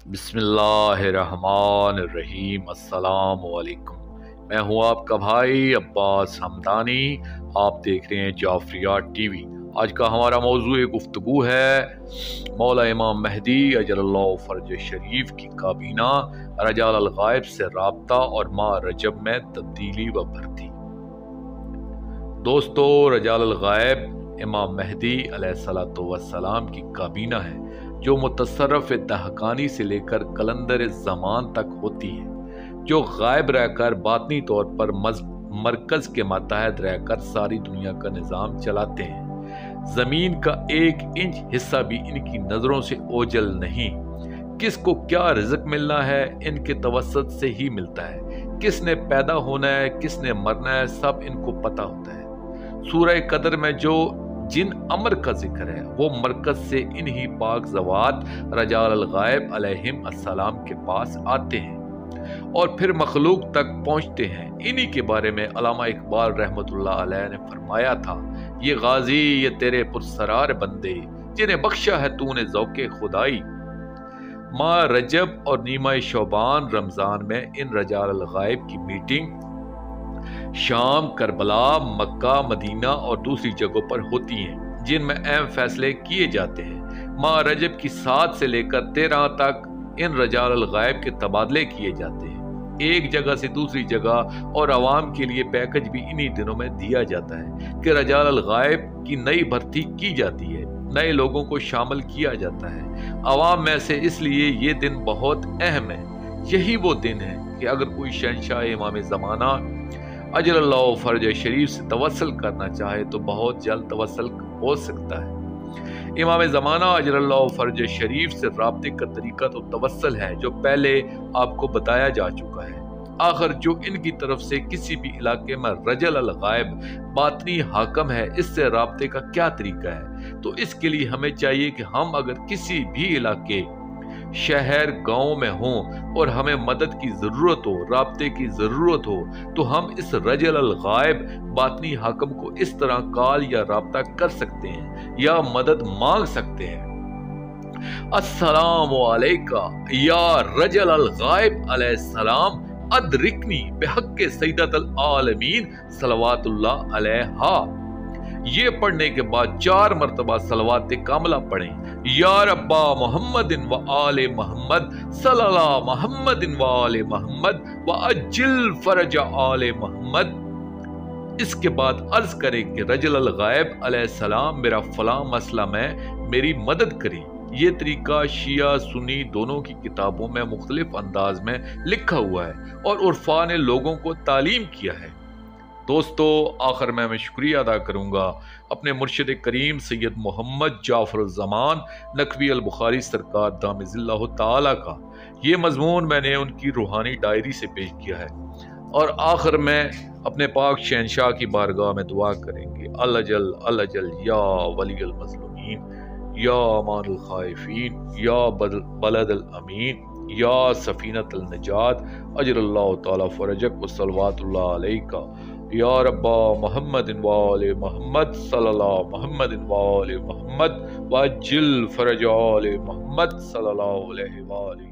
बिस्मिल्लाहिर्रहमानिर्रहीम। अस्सलाम वालेकुम। मैं हूं आपका भाई अब्बास हमदानी। आप देख रहे हैं जाफरिया टीवी। आज का हमारा मौजू गुफ्तगू है मौला इमाम मेहदी अजलल्लाहु फर्ज शरीफ की काबीना रजाल अल गायब से राब्ता और माह रजब में तब्दीली व भर्ती। दोस्तों, रजाल अल गायब इमाम मेहदी अलैहिस्सलातु वस्सलाम की काबीना है जो मुतसर्रफ दहकानी से लेकर कलंदर ज़मान तक होती है, जो गायब रहकर बातनी तौर पर मरकज के मातहत रहकर सारी दुनिया का निज़ाम चलाते हैं। ज़मीन का एक इंच हिस्सा भी इनकी नज़रों से ओझल नहीं। किसको क्या रिज़्क मिलना है इनके तवस्सुत से ही मिलता है। किसने पैदा होना है, किसने मरना है, सब इनको पता होता है। सूरह कदर में जो जिन अमर का जिक्र है वो मरकज से इन्हीं पाक ज़वात रजाल अल गायब अलैहिम अस्सलाम के पास आते हैं और फिर मखलूक तक पहुंचते हैं। इन्हीं के बारे में अल्लामा इकबाल रहमतुल्लाह अलैह ने फरमाया था, ये गाजी ये तेरे पुरसरार बंदे जिन्हें बख्शा है तूने ज़ौक़े खुदाई। माह रजब और नीमा शौबान रमज़ान में इन रजाल अल गायब की मीटिंग शाम, करबला, मक्का, मदीना और दूसरी जगहों पर होती हैं, जिनमें अहम फैसले किए जाते हैं। माह रजब की 7 से लेकर 13 तक इन रजाल अल गायब के तबादले किए जाते हैं, एक जगह से दूसरी जगह, और आवाम के लिए पैकेज भी इन्हीं दिनों में दिया जाता है कि रजाल अल गायब की नई भर्ती की जाती है, नए लोगों को शामिल किया जाता है आवाम में से। इसलिए ये दिन बहुत अहम है। यही वो दिन है कि अगर कोई शहंशाह इमाम ज़माना अजलल्लाहु फर्ज शरीफ से तवस्सल करना चाहे तो बहुत जल्द तवस्सल हो सकता है। इमाम ज़माना अजलल्लाहु फर्ज शरीफ से राब्ते का तरीका तो तवस्सल है, जो पहले आपको बताया जा चुका है। आखिर जो इनकी तरफ से किसी भी इलाके में रजल अल गायब बातनी हाकम है, इससे राब्ते का क्या तरीका है? तो इसके लिए हमें चाहिए कि हम अगर किसी भी इलाके, शहर, गांव में हों और हमें मदद की ज़रूरत हो, राब्ते की ज़रूरत हो, तो हम इस रजल अल गायब बातनी हाकम को इस तरह कॉल या राब्ता कर सकते हैं या मदद मांग सकते हैं। अस्सलामु अलैका या रजल अल गायब अलैहिस्सलाम अदरिकनी बिहक़्क़े सय्यदतल आलमीन सलवातुल्लाह अलैहा। ये पढ़ने के बाद 4 मरतबा सलवात कामला पढ़ें। या रब्बा मोहम्मदिन व आले मोहम्मद सल्लल्लाहु मोहम्मदिन व आले मोहम्मद व अज्जिल फरज आले मोहम्मद। इसके बाद अर्ज करें कि रजल अल गायब अलैहिस्सलाम मेरा फलां मसला में मेरी मदद करें। ये तरीका शिया सुन्नी दोनों की किताबों में मुख्तलिफ अंदाज में लिखा हुआ है और उर्फा ने लोगों को तालीम किया है। दोस्तों, आखिर में मैं शुक्रिया अदा करूंगा अपने मुर्शिद करीम सैयद मोहम्मद जाफर ज़मान नकवी अल बुखारी सरकार दामिज़िल्लाहु ताला का। ये मजमून मैंने उनकी रूहानी डायरी से पेश किया है। और आखिर में अपने पाक शहंशाह की बारगाह में दुआ करेंगे, अल-अजल या वली अल मज़लूमीन या अमान अल खाइफीन या बलद अल अमीन या सफीनत अल नजात अजरल्लाहु ताला फरजक व सलवातुल्लाह अलैका या रब्बा मोहम्मदिन व आले मोहम्मद सल्लल्लाहु मोहम्मदिन व आले मोहम्मद व अज्जिल फरज आले मोहम्मद सल्लल्लाहु अलैहि व आलिहि।